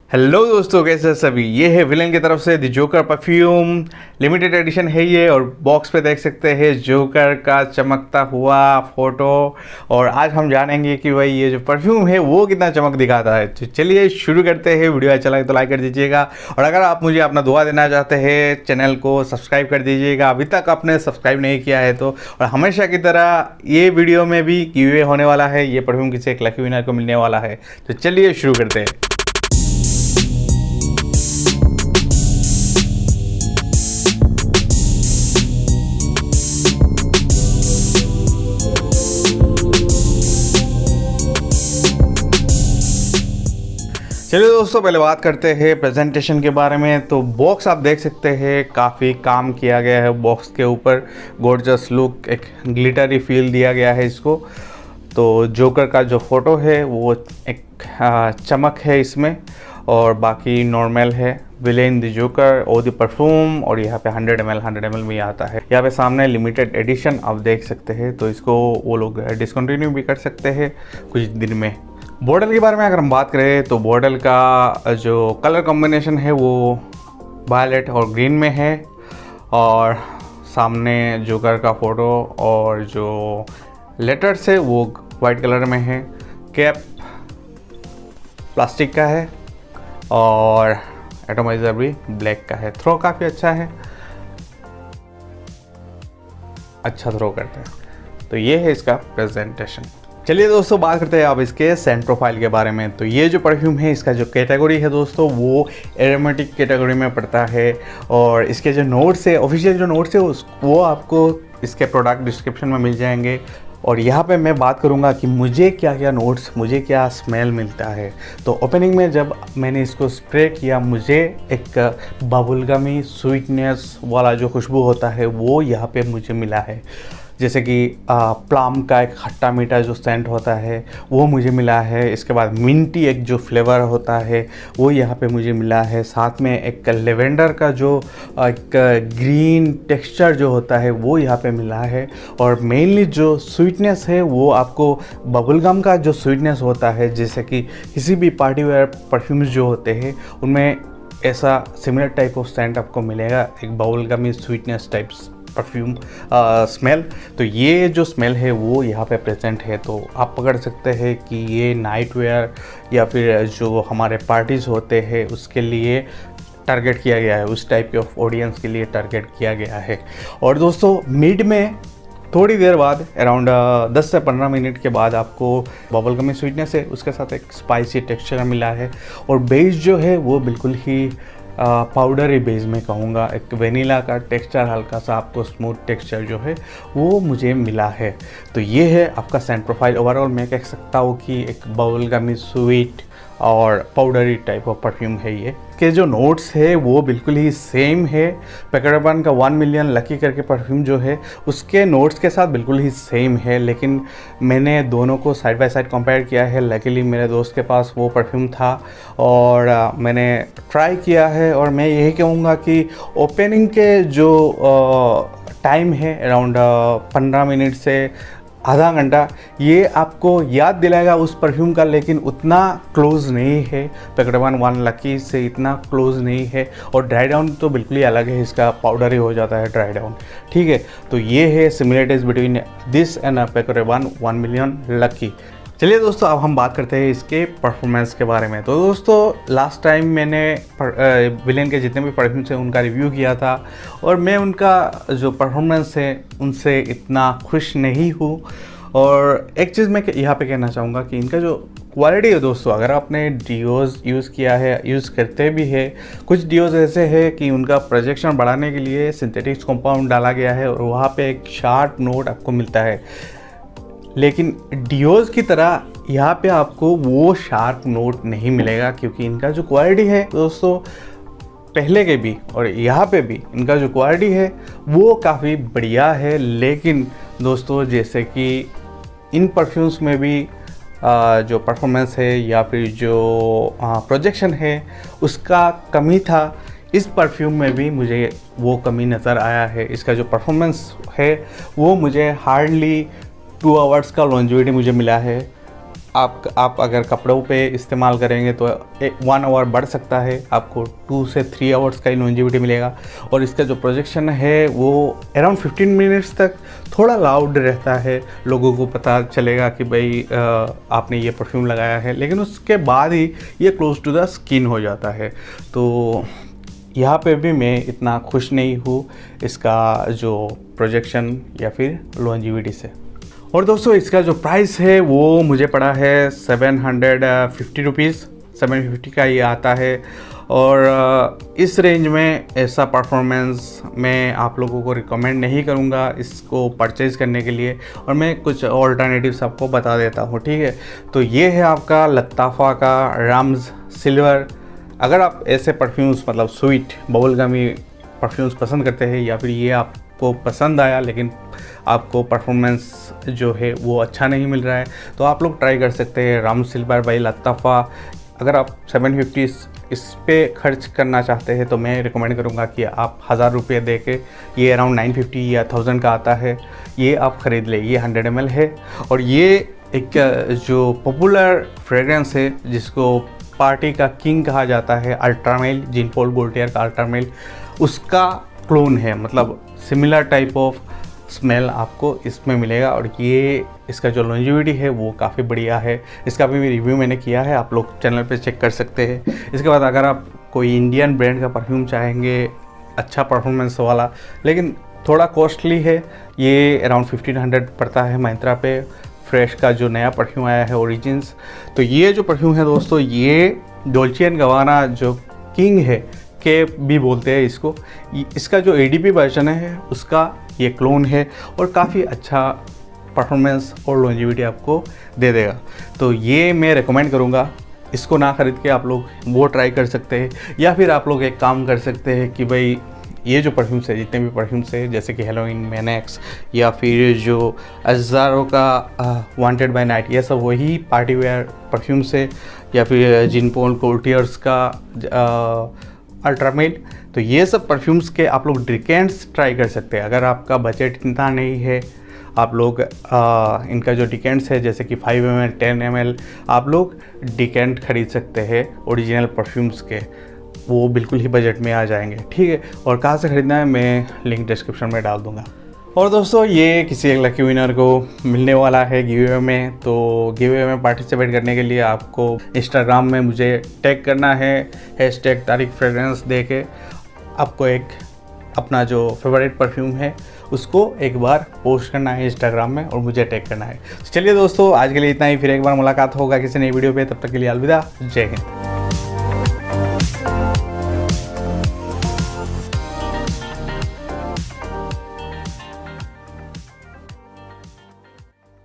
Hello दोस्तों, कैसे हैं सभी। ये है विलेन की तरफ से the joker perfume limited edition है ये। और बॉक्स पे देख सकते हैं जोकर का चमकता हुआ फोटो। और आज हम जानेंगे कि भाई ये जो परफ्यूम है वो कितना चमक दिखाता है। तो चलिए शुरू करते हैं। वीडियो अच्छा लगे तो लाइक कर दीजिएगा। और अगर आप मुझे अपना दुआ देना चाहते हैं, चैनल को सब्सक्राइब कर दीजिएगा अभी तक आपने सब्सक्राइब नहीं किया है तो। और हमेशा की तरह ये वीडियो में भी गिव होने वाला है। ये परफ्यूम किसी एक लकी विनर को मिलने वाला है। तो चलिए शुरू करते हैं। चलिए दोस्तों, पहले बात करते हैं प्रेजेंटेशन के बारे में। तो बॉक्स आप देख सकते हैं, काफ़ी काम किया गया है बॉक्स के ऊपर। गॉर्जियस लुक, एक ग्लिटरी फील दिया गया है इसको। तो जोकर का जो फोटो है वो एक चमक है इसमें, और बाकी नॉर्मल है। विलेन द जोकर और द परफ्यूम, और यहाँ पे 100 ml में आता है। यहाँ पे सामने लिमिटेड एडिशन आप देख सकते हैं। तो इसको वो लोग डिसकंटिन्यू भी कर सकते हैं कुछ दिन में। बॉटल के बारे में अगर हम बात करें तो बॉटल का जो कलर कॉम्बिनेशन है वो वायलेट और ग्रीन में है। और सामने जोकर का फ़ोटो और जो लेटर्स है वो वाइट कलर में है। कैप प्लास्टिक का है और एटोमाइज़र भी ब्लैक का है। थ्रो काफ़ी अच्छा है, अच्छा थ्रो करते हैं। तो ये है इसका प्रेजेंटेशन। चलिए दोस्तों, बात करते हैं अब इसके सेंट प्रोफाइल के बारे में। तो ये जो परफ्यूम है, इसका जो कैटेगरी है दोस्तों वो एरोमेटिक कैटेगरी में पड़ता है। और इसके जो नोट्स है, ऑफिशियल जो नोट्स है वो आपको इसके प्रोडक्ट डिस्क्रिप्शन में मिल जाएंगे। और यहाँ पे मैं बात करूँगा कि मुझे क्या क्या नोट्स, मुझे क्या स्मेल मिलता है। तो ओपनिंग में जब मैंने इसको स्प्रे किया, मुझे एक बबलगमी स्वीटनेस वाला जो खुशबू होता है वो यहाँ पे मुझे मिला है। जैसे कि प्लम का एक खट्टा मीठा जो सेंट होता है वो मुझे मिला है। इसके बाद मिंटी एक जो फ्लेवर होता है वो यहाँ पे मुझे मिला है। साथ में एक लेवेंडर का जो एक ग्रीन टेक्सचर जो होता है वो यहाँ पे मिला है। और मेनली जो स्वीटनेस है वो आपको बबलगम का जो स्वीटनेस होता है, जैसे कि किसी भी पार्टी वेयर परफ्यूम्स जो होते हैं उनमें ऐसा सिमिलर टाइप ऑफ सेंट आपको मिलेगा, एक बबलगमी स्वीटनेस टाइप्स परफ्यूम स्मेल। तो ये जो स्मेल है वो यहाँ पे प्रेजेंट है। तो आप पकड़ सकते हैं कि ये नाइट वेयर या फिर जो हमारे पार्टीज़ होते हैं उसके लिए टारगेट किया गया है, उस टाइप के ऑफ ऑडियंस के लिए टारगेट किया गया है। और दोस्तों, मिड में थोड़ी देर बाद अराउंड 10 से 15 मिनट के बाद आपको बबलगमी स्वीटनेस है, उसके साथ एक स्पाइसी टेक्सचर मिला है। और बेस जो है वो बिल्कुल ही पाउडरी बेस में कहूँगा, एक वेनिला का टेक्सचर, हल्का सा आपको स्मूथ टेक्सचर जो है वो मुझे मिला है। तो ये है आपका सेंट प्रोफाइल। ओवरऑल मैं कह सकता हूँ कि एक बबलगमी स्वीट और पाउडरी टाइप ऑफ परफ्यूम है ये। के जो नोट्स है वो बिल्कुल ही सेम है। पेकरबन का 1 मिलियन लकी करके परफ्यूम जो है उसके नोट्स के साथ बिल्कुल ही सेम है। लेकिन मैंने दोनों को साइड बाय साइड कंपेयर किया है। लकीली मेरे दोस्त के पास वो परफ्यूम था और मैंने ट्राई किया है। और मैं यही कहूँगा कि ओपनिंग के जो टाइम है अराउंड 15 मिनट से आधा घंटा, ये आपको याद दिलाएगा उस परफ्यूम का, लेकिन उतना क्लोज नहीं है। पेकरबन 1 लकी से इतना क्लोज नहीं है। और ड्राई डाउन तो बिल्कुल ही अलग है, इसका पाउडर ही हो जाता है ड्राई डाउन, ठीक है। तो ये है सिमिलरिटीज बिटवीन दिस एंड पेकरबन 1 मिलियन लकी। चलिए दोस्तों, अब हम बात करते हैं इसके परफॉर्मेंस के बारे में। तो दोस्तों, लास्ट टाइम मैंने विलेन के जितने भी परफ्यूम्स हैं उनका रिव्यू किया था और मैं उनका जो परफॉर्मेंस है उनसे इतना खुश नहीं हूँ। और एक चीज़ मैं यहाँ पे कहना चाहूँगा कि इनका जो क्वालिटी है दोस्तों, अगर आपने डिओज़ यूज़ किया है, यूज़ करते भी है, कुछ डिओज़ ऐसे है कि उनका प्रोजेक्शन बढ़ाने के लिए सिंथेटिक्स कंपाउंड डाला गया है और वहाँ पे एक शार्प नोट आपको मिलता है। लेकिन डिओज़ की तरह यहाँ पे आपको वो शार्प नोट नहीं मिलेगा, क्योंकि इनका जो क्वालिटी है दोस्तों, पहले के भी और यहाँ पे भी इनका जो क्वालिटी है वो काफ़ी बढ़िया है। लेकिन दोस्तों, जैसे कि इन परफ्यूम्स में भी जो परफॉर्मेंस है या फिर जो प्रोजेक्शन है उसका कमी था, इस परफ्यूम में भी मुझे वो कमी नज़र आया है। इसका जो परफॉर्मेंस है वो मुझे हार्डली 2 आवर्स का लॉन्जिविटी मुझे मिला है। आप अगर कपड़ों पे इस्तेमाल करेंगे तो 1 आवर बढ़ सकता है, आपको 2 से 3 आवर्स का लॉन्जिविटी मिलेगा। और इसका जो प्रोजेक्शन है वो अराउंड 15 मिनट्स तक थोड़ा लाउड रहता है, लोगों को पता चलेगा कि भाई आपने ये परफ्यूम लगाया है, लेकिन उसके बाद ही ये क्लोज टू द स्किन हो जाता है। तो यहाँ पे भी मैं इतना खुश नहीं हूँ इसका जो प्रोजेक्शन या फिर लॉन्जिविटी से। और दोस्तों इसका जो प्राइस है वो मुझे पड़ा है 750 रुपीज़, 750 का ये आता है। और इस रेंज में ऐसा परफॉर्मेंस मैं आप लोगों को रिकमेंड नहीं करूँगा इसको परचेज़ करने के लिए, और मैं कुछ ऑल्टरनेटिव्स आपको बता देता हूँ, ठीक है। तो ये है आपका लत्ताफ़ा का राम्स सिल्वर। अगर आप ऐसे परफ्यूम्स मतलब स्वीट बबलगमी परफ्यूम्स पसंद करते हैं, या फिर ये आपको पसंद आया लेकिन आपको परफॉर्मेंस जो है वो अच्छा नहीं मिल रहा है, तो आप लोग ट्राई कर सकते हैं राम्स सिल्वर बाय लत्ताफ़ा। अगर आप 750 इस पे खर्च करना चाहते हैं तो मैं रिकमेंड करूँगा कि आप 1000 रुपये दे के, ये अराउंड 950 या 1000 का आता है, ये आप ख़रीद लें। ये 100 ml है और ये एक जो पॉपुलर फ्रेगरेंस है जिसको पार्टी का किंग कहा जाता है, अल्ट्रामेल, जीन पॉल गॉल्टियर का अल्ट्रामेल, उसका क्लोन है। मतलब सिमिलर टाइप ऑफ स्मेल आपको इसमें मिलेगा। और ये इसका जो लॉन्जिविटी है वो काफ़ी बढ़िया है। इसका भी रिव्यू मैंने किया है, आप लोग चैनल पे चेक कर सकते हैं। इसके बाद अगर आप कोई इंडियन ब्रांड का परफ्यूम चाहेंगे, अच्छा परफॉर्मेंस वाला लेकिन थोड़ा कॉस्टली है, ये अराउंड 1500 पड़ता है मिंत्रा पे। फ्रेश का जो नया परफ्यूम आया है ओरिजिन्स, तो ये जो परफ्यूम है दोस्तों, ये डोल्चे एंड गबाना जो किंग है के भी बोलते हैं इसको, इसका जो एडीपी वर्जन है उसका ये क्लोन है और काफ़ी अच्छा परफॉर्मेंस और लॉन्जिविटी आपको दे देगा। तो ये मैं रेकमेंड करूँगा, इसको ना ख़रीद के आप लोग वो ट्राई कर सकते हैं। या फिर आप लोग एक काम कर सकते हैं कि भाई ये जो परफ्यूम्स है, जितने भी परफ्यूम्स है जैसे कि हेलोइन, मैनेक्स या फिर जो अज़ारो का वांटेड बाय नाइट, ये सब वही पार्टी वेयर परफ्यूम्स है। या फिर जीन पॉल गॉल्टियर्स का अल्ट्रामेल, तो ये सब परफ्यूम्स के आप लोग डिकेंट्स ट्राई कर सकते हैं। अगर आपका बजट इतना नहीं है, आप लोग इनका जो डिकेंट्स है जैसे कि 5 ml 10 ml आप लोग डिकेंट खरीद सकते हैं ओरिजिनल परफ्यूम्स के, वो बिल्कुल ही बजट में आ जाएंगे, ठीक है। और कहाँ से ख़रीदना है मैं लिंक डिस्क्रिप्शन में डाल दूँगा। और दोस्तों ये किसी एक लकी विनर को मिलने वाला है गिव-अवे में। तो गिव-अवे में पार्टिसिपेट करने के लिए आपको इंस्टाग्राम में मुझे टैग करना है, हैशटैग तारिक फ्रेग्रेंस दे के आपको एक अपना जो फेवरेट परफ्यूम है उसको एक बार पोस्ट करना है इंस्टाग्राम में और मुझे टैग करना है। चलिए दोस्तों आज के लिए इतना ही, फिर एक बार मुलाकात होगा किसी नई वीडियो पे, तब तक के लिए अलविदा, जय हिंद।